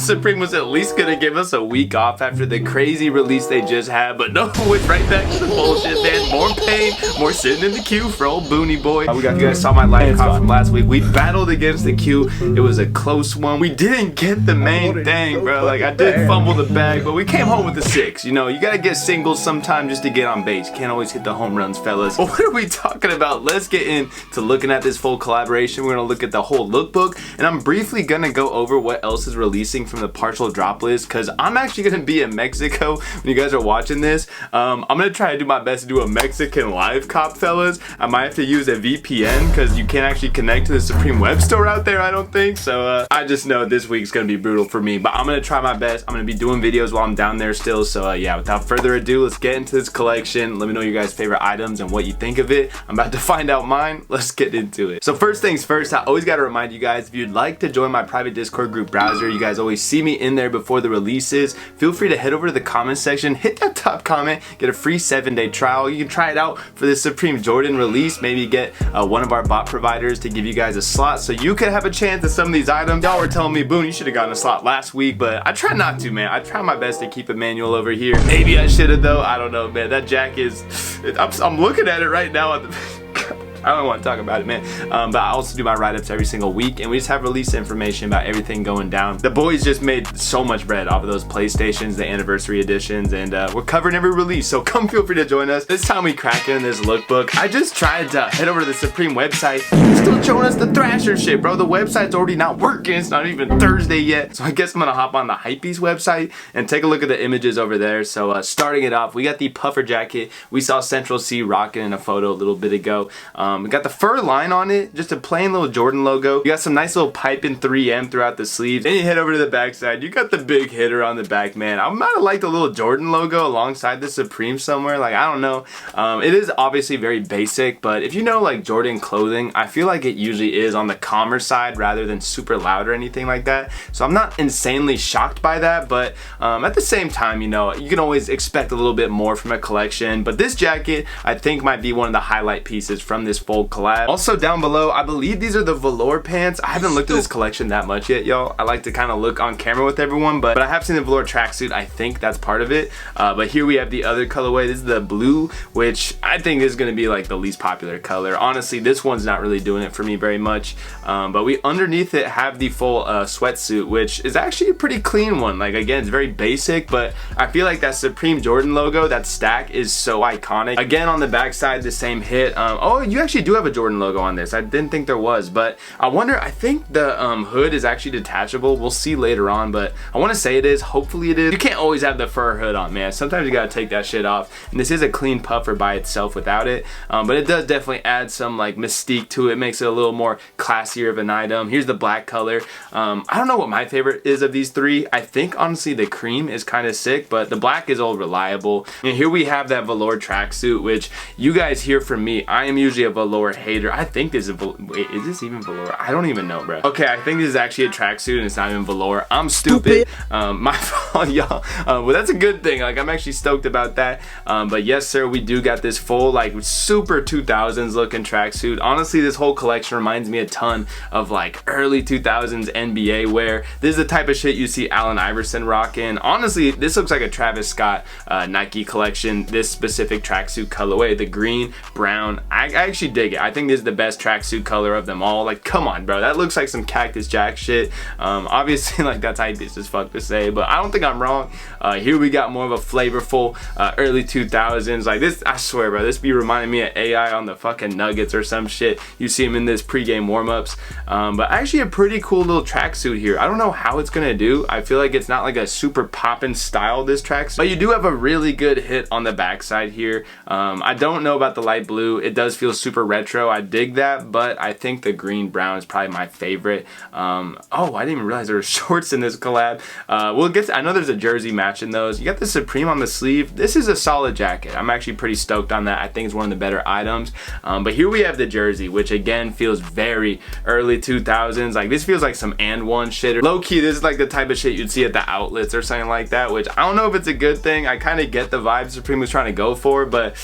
Supreme was at least gonna give us a week off after the crazy release they just had, but no, went right back to the bullshit, man. More pain, more sitting in the queue for old Booney Boy. You guys saw my live cop from last week. We battled against the queue. It was a close one. We didn't get the main thing, bro. Like, I did fumble the bag, but we came home with the 6. You know, you gotta get singles sometime just to get on base. You can't always hit the home runs, fellas. But what are we talking about? Let's get into looking at this full collaboration. We're gonna look at the whole lookbook, and I'm briefly gonna go over what else is releasing from the partial drop list, because I'm actually gonna be in Mexico when you guys are watching this. I'm gonna try to do my best to do a Mexican live cop, fellas. I might have to use a VPN because you can't actually connect to the Supreme web store out there, I don't think. So I just know this week's gonna be brutal for me, but I'm gonna try my best. I'm gonna be doing videos while I'm down there still. So yeah, without further ado, let's get into this collection. Let me know your guys' favorite items and what you think of it. I'm about to find out mine. Let's get into it. So first things first, I always gotta remind you guys, if you'd like to join my private Discord group browser, you guys always see me in there before the releases. Feel free to head over to the comment section, hit that top comment, get a free 7-day trial. You can try it out for this Supreme Jordan release. Maybe get one of our bot providers to give you guys a slot so you could have a chance at some of these items. Y'all were telling me, Boone, you should have gotten a slot last week, but I try not to, man. I try my best to keep it manual over here. Maybe I should have though. I don't know, man. That jacket is, I'm looking at it right now at the I don't want to talk about it, man. But I also do my write-ups every single week, and we just have release information about everything going down. The boys just made so much bread off of those PlayStations, the anniversary editions, and we're covering every release, so come feel free to join us. This time we crack in this lookbook. I just tried to head over to the Supreme website. It's still showing us the Thrasher shit, bro. The website's already not working. It's not even Thursday yet. So I guess I'm gonna hop on the Hypebeast website and take a look at the images over there. So starting it off, we got the puffer jacket. We saw Central C rocking in a photo a little bit ago. We got the fur line on it, just a plain little Jordan logo. You got some nice little piping 3M throughout the sleeves. Then you head over to the back side. You got the big hitter on the back, man. I might have liked the little Jordan logo alongside the Supreme somewhere. Like, I don't know. It is obviously very basic, but if you know like Jordan clothing, I feel like it usually is on the calmer side rather than super loud or anything like that. So I'm not insanely shocked by that, but at the same time, you know, you can always expect a little bit more from a collection. But this jacket, I think, might be one of the highlight pieces from this full collab. Also down below, I believe these are the velour pants. I haven't looked at this collection that much yet, y'all. I like to kind of look on camera with everyone, but I have seen the velour tracksuit. I think that's part of it. But here we have the other colorway. This is the blue, which I think is going to be like the least popular color. Honestly, this one's not really doing it for me very much. But we underneath it have the full sweatsuit, which is actually a pretty clean one. Like, again, it's very basic, but I feel like that Supreme Jordan logo, that stack, is so iconic. Again, on the back side, the same hit. Oh, you actually do have a Jordan logo on this. I didn't think there was, but I wonder, I think the hood is actually detachable. We'll see later on, but I want to say it is. Hopefully it is. You can't always have the fur hood on, man. Sometimes you gotta take that shit off, and this is a clean puffer by itself without it, but it does definitely add some like mystique to it. Makes it a little more classier of an item. Here's the black color. I don't know what my favorite is of these three. I think honestly the cream is kind of sick, but the black is all reliable. And here we have that velour tracksuit, which you guys hear from me, I am usually a velour hater. I think this is wait, is this even velour? I don't even know, bro. Okay, I think this is actually a tracksuit and it's not even velour. I'm stupid. My fault, y'all. Well, that's a good thing. Like, I'm actually stoked about that. But yes, sir, we do got this full, like, super 2000s looking tracksuit. Honestly, this whole collection reminds me a ton of like early 2000s NBA wear. This is the type of shit you see Allen Iverson rocking. Honestly, this looks like a Travis Scott Nike collection. This specific tracksuit colorway, the green, brown. I actually dig it. I think this is the best tracksuit color of them all. Like, come on, bro, that looks like some Cactus Jack shit. Obviously, like, that's hypebeast as fuck to say, but I don't think I'm wrong. Here we got more of a flavorful early 2000s. Like, this, I swear, bro, this be reminding me of AI on the fucking Nuggets or some shit. You see him in this pregame warm-ups. But actually a pretty cool little tracksuit here. I don't know how it's gonna do. I feel like it's not like a super poppin' style, this tracksuit, but you do have a really good hit on the backside here. I don't know about the light blue. It does feel super retro. I dig that, but I think the green brown is probably my favorite. Oh, I didn't even realize there were shorts in this collab. We'll get to, I know there's a jersey matching those. You got the Supreme on the sleeve. This is a solid jacket. I'm actually pretty stoked on that. I think it's one of the better items. But here we have the jersey, which again feels very early 2000s. Like, this feels like some and one shit. Or low key, this is like the type of shit you'd see at the outlets or something like that, which I don't know if it's a good thing. I kind of get the vibe Supreme was trying to go for, but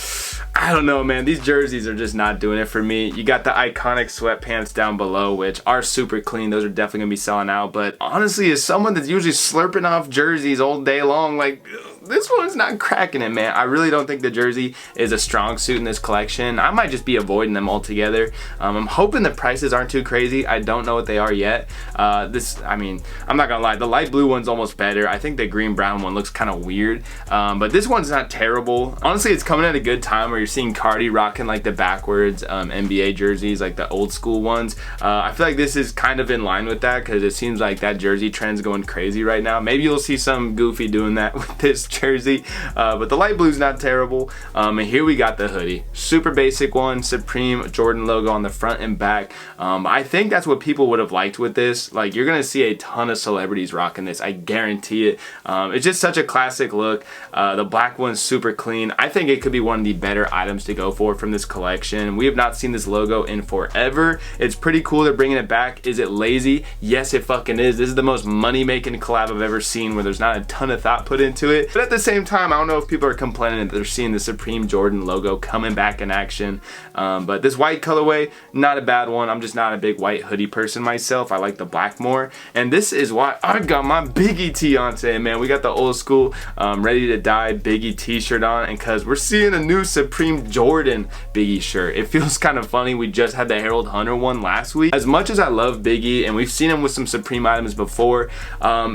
I don't know, man. These jerseys are just not doing it for me. You got the iconic sweatpants down below, which are super clean. Those are definitely gonna be selling out. But honestly, as someone that's usually slurping off jerseys all day long, like, this one's not cracking it, man. I really don't think the jersey is a strong suit in this collection. I might just be avoiding them altogether. I'm hoping the prices aren't too crazy. I don't know what they are yet. I mean, I'm not gonna lie, the light blue one's almost better. I think the green brown one looks kind of weird, but this one's not terrible. Honestly, it's coming at a good time where you're seeing Cardi rocking like the backwards NBA jerseys, like the old school ones. I feel like this is kind of in line with that because it seems like that jersey trend's going crazy right now. Maybe you'll see some goofy doing that with this jersey, but the light blue's not terrible. And here we got the hoodie, super basic one, Supreme Jordan logo on the front and back. I think that's what people would have liked with this. Like, you're gonna see a ton of celebrities rocking this, I guarantee it. It's just such a classic look. The black one's super clean. I think it could be one of the better items to go for from this collection. We have not seen this logo in forever. It's pretty cool they're bringing it back. Is it lazy? Yes, it fucking is. This is the most money-making collab I've ever seen where there's not a ton of thought put into it. But at the same time, I don't know if people are complaining that they're seeing the Supreme Jordan logo coming back in action. But this white colorway, not a bad one. I'm just not a big white hoodie person myself. I like the black more. And this is why I got my Biggie tee on today, man. We got the old school Ready to Die Biggie t-shirt on, and cause we're seeing a new Supreme Jordan Biggie shirt. It feels kind of funny. We just had the Harold Hunter one last week. As much as I love Biggie, and we've seen him with some Supreme items before,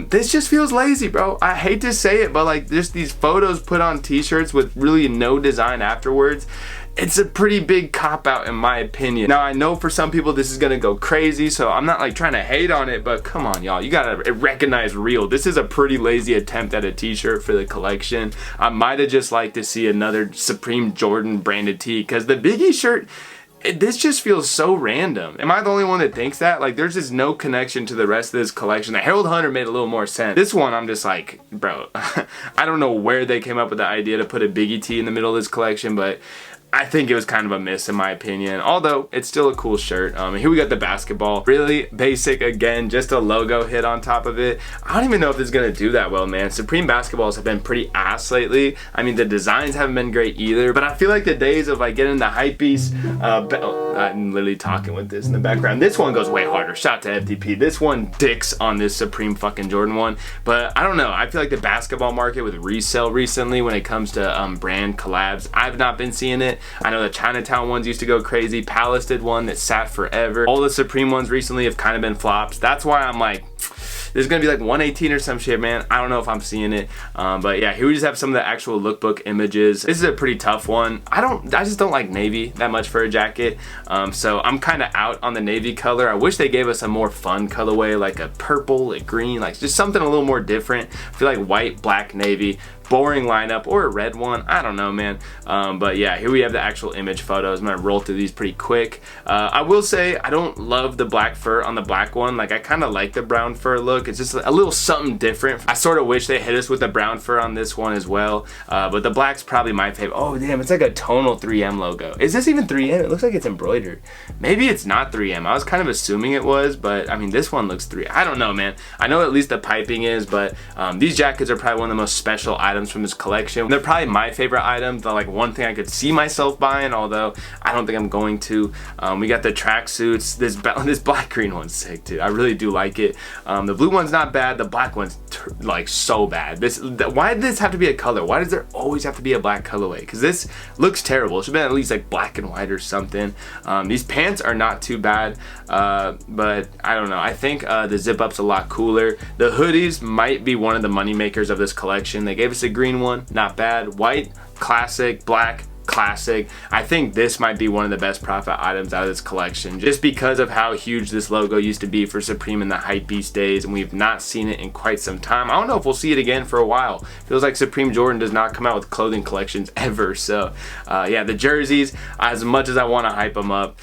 this just feels lazy, bro. I hate to say it, but like, just these photos put on t-shirts with really no design afterwards. It's a pretty big cop-out in my opinion. Now, I know for some people this is gonna go crazy, so I'm not like trying to hate on it, but come on, y'all. You gotta recognize real. This is a pretty lazy attempt at a t-shirt for the collection. I might have just liked to see another Supreme Jordan branded tee, because the Biggie shirt, this just feels so random. Am I the only one that thinks that? Like, there's just no connection to the rest of this collection. The Harold Hunter made a little more sense. This one, I'm just like, bro, I don't know where they came up with the idea to put a Biggie tee in the middle of this collection, but I think it was kind of a miss in my opinion, although it's still a cool shirt. Here we got the basketball, really basic again, just a logo hit on top of it. I don't even know if this is gonna do that well, man. Supreme basketballs have been pretty ass lately. I mean, the designs haven't been great either, but I feel like the days of like getting the hypebeast, I'm literally talking with this in the background. This one goes way harder. Shout to FTP. This one dicks on this Supreme fucking Jordan one, but I don't know. I feel like the basketball market with resale recently when it comes to brand collabs, I've not been seeing it. I know the Chinatown ones used to go crazy. Palace did one that sat forever. All the Supreme ones recently have kind of been flops. That's why I'm like, there's gonna be like 118 or some shit, man. I don't know if I'm seeing it. But yeah, here we just have some of the actual lookbook images. This is a pretty tough one. I just don't like navy that much for a jacket. So I'm kind of out on the navy color. I wish they gave us a more fun colorway, like a purple, a green, like just something a little more different. I feel like white, black, navy, boring lineup, or a red one. I don't know, man. But yeah, here we have the actual image photos. I'm gonna roll through these pretty quick. I will say I don't love the black fur on the black one. Like, I kind of like the brown fur look. It's just a little something different. I sort of wish they hit us with the brown fur on this one as well. But the black's probably my favorite. Oh damn, it's like a tonal 3M logo. Is this even 3M? It looks like it's embroidered. Maybe it's not 3M. I was kind of assuming it was, but I mean, this one looks 3M. I don't know, man. I know at least the piping is, but these jackets are probably one of the most special items from this collection. They're probably my favorite items. They're like one thing I could see myself buying, although I don't think I'm going to. We got the tracksuits. This black green one's sick, dude. I really do like it. The blue one's not bad. The black one's like so bad. Why did this have to be a color? Why does there always have to be a black colorway? Because this looks terrible. It should have been at least like black and white or something. These pants are not too bad, but I don't know. I think the zip up's a lot cooler. The hoodies might be one of the money makers of this collection. They gave us a green one, not bad. White, classic. Black, classic. I think this might be one of the best profit items out of this collection, just because of how huge this logo used to be for Supreme in the hypebeast days, and we've not seen it in quite some time. I don't know if we'll see it again for a while. Feels like Supreme Jordan does not come out with clothing collections ever. So yeah, the jerseys, as much as I want to hype them up,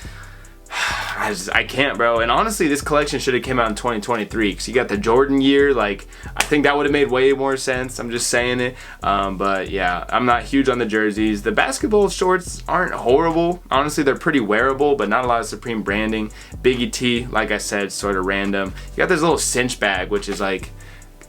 I can't, bro. And honestly, this collection should have came out in 2023, because you got the Jordan year. Like, I think that would have made way more sense. I'm just saying it. But yeah, I'm not huge on the jerseys. The basketball shorts aren't horrible. Honestly, they're pretty wearable, but not a lot of Supreme branding. Biggie tee, like I said, sort of random. You got this little cinch bag, which is like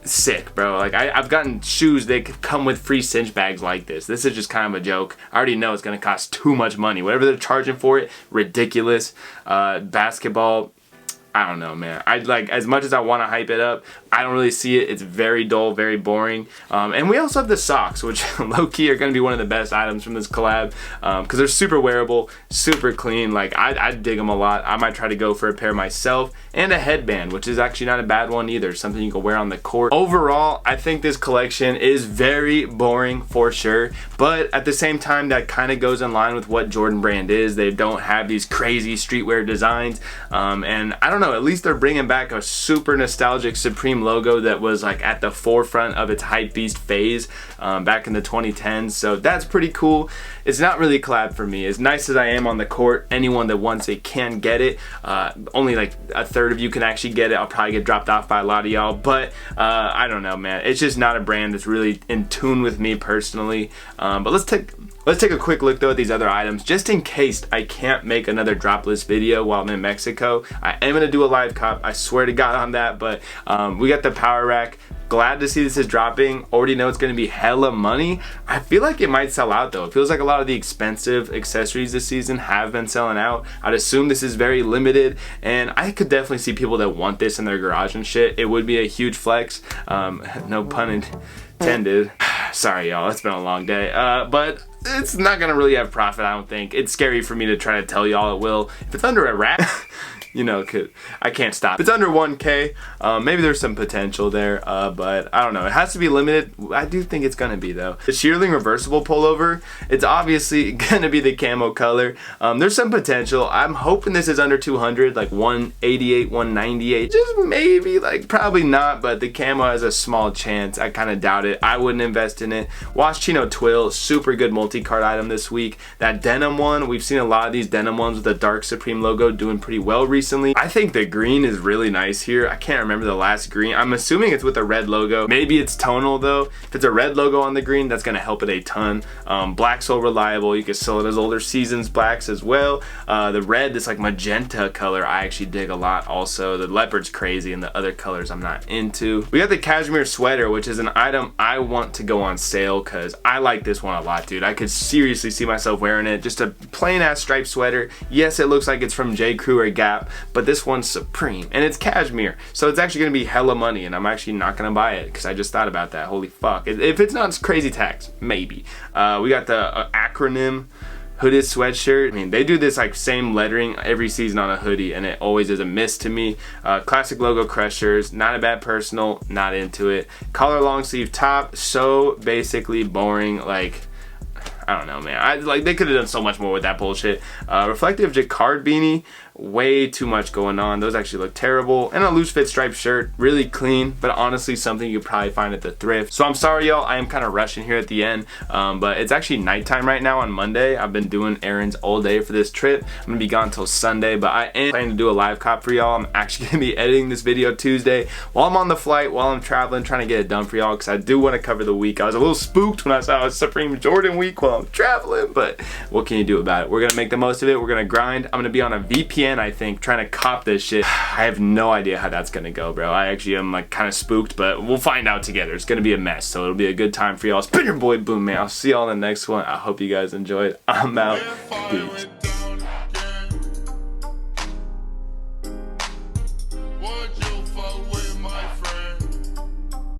sick, bro. Like I've gotten shoes that could come with free cinch bags like this. This is just kind of a joke. I already know it's gonna cost too much money. Whatever they're charging for it, ridiculous. Basketball, I don't know, man. I like, as much as I want to hype it up, I don't really see it. It's very dull, very boring. And we also have the socks, which low-key are going to be one of the best items from this collab, because they're super wearable, super clean. Like I dig them a lot. I might try to go for a pair myself, and a headband, which is actually not a bad one either. Something you can wear on the court. Overall, I think this collection is very boring for sure, but at the same time, that kind of goes in line with what Jordan Brand is. They don't have these crazy streetwear designs, and I don't know, at least they're bringing back a super nostalgic Supreme logo that was like at the forefront of its hypebeast phase back in the 2010s, so that's pretty cool. It's not really a collab for me. As nice as I am on the court, anyone that wants it can get it. Only like a third of you can actually get it. I'll probably get dropped off by a lot of y'all, but I don't know, man. It's just not a brand that's really in tune with me personally. But let's take a quick look though at these other items, just in case I can't make another Droplist video while I'm in Mexico. I am gonna do a live cop, I swear to God on that, but we got the power rack. Glad to see this is dropping. Already know it's gonna be hella money. I feel like it might sell out though. It feels like a lot of the expensive accessories this season have been selling out. I'd assume this is very limited, and I could definitely see people that want this in their garage and shit. It would be a huge flex. No pun intended. Sorry y'all, it's been a long day. But it's not gonna really have profit, I don't think. It's scary for me to try to tell y'all it will. If it's under a wrap, you know, I can't stop. If it's under 1K, maybe there's some potential there, but I don't know. It has to be limited. I do think it's gonna be though. The shearling reversible pullover, it's obviously gonna be the camo color. There's some potential. I'm hoping this is under 200, like 188, 198. Just maybe, like probably not, but the camo has a small chance. I kind of doubt it. I wouldn't invest in it. Wash Chino Twill, super good multi-card item this week. That denim one, we've seen a lot of these denim ones with the dark Supreme logo doing pretty well recently. I think the green is really nice here. I can't remember the last green. I'm assuming it's with a red logo. Maybe it's tonal though. If it's a red logo on the green, that's gonna help it a ton. Black's so reliable. You can sell it as older seasons blacks as well. The red, this like magenta color, I actually dig a lot also. The leopard's crazy, and the other colors I'm not into. We got the cashmere sweater, which is an item I want to go on sale because I like this one a lot, dude. I could seriously see myself wearing it. Just a plain ass striped sweater. Yes, it looks like it's from J. Crew or Gap, but this one's Supreme and it's cashmere, so it's actually gonna be hella money, and I'm actually not gonna buy it because I just thought about that. Holy fuck. If it's not crazy tax, maybe. We got the acronym hooded sweatshirt. I mean, they do this like same lettering every season on a hoodie, and it always is a miss to me. Classic logo crushers, not a bad personal, not into it. Collar long sleeve top, so basically boring. Like, I don't know, man. They could have done so much more with that bullshit. Reflective jacquard beanie, way too much going on. Those actually look terrible. And a loose fit striped shirt, really clean, but honestly something you could probably find at the thrift. So I'm sorry y'all, I am kind of rushing here at the end, but it's actually nighttime right now on Monday. I've been doing errands all day for this trip. I'm gonna be gone till Sunday, but I am planning to do a live cop for y'all. I'm actually gonna be editing this video Tuesday while I'm on the flight, while I'm traveling, trying to get it done for y'all because I do want to cover the week. I was a little spooked when I saw it was Supreme Jordan week while I'm traveling, but what can you do about it? We're gonna make the most of it. We're gonna grind. I'm gonna be on a VPN, I think, trying to cop this shit. I have no idea how that's gonna go, bro. I actually am like kind of spooked, but we'll find out together. It's gonna be a mess, so it'll be a good time for y'all. It's been your boy Boom, man. I'll see y'all in the next one. I hope you guys enjoyed. I'm out. Peace.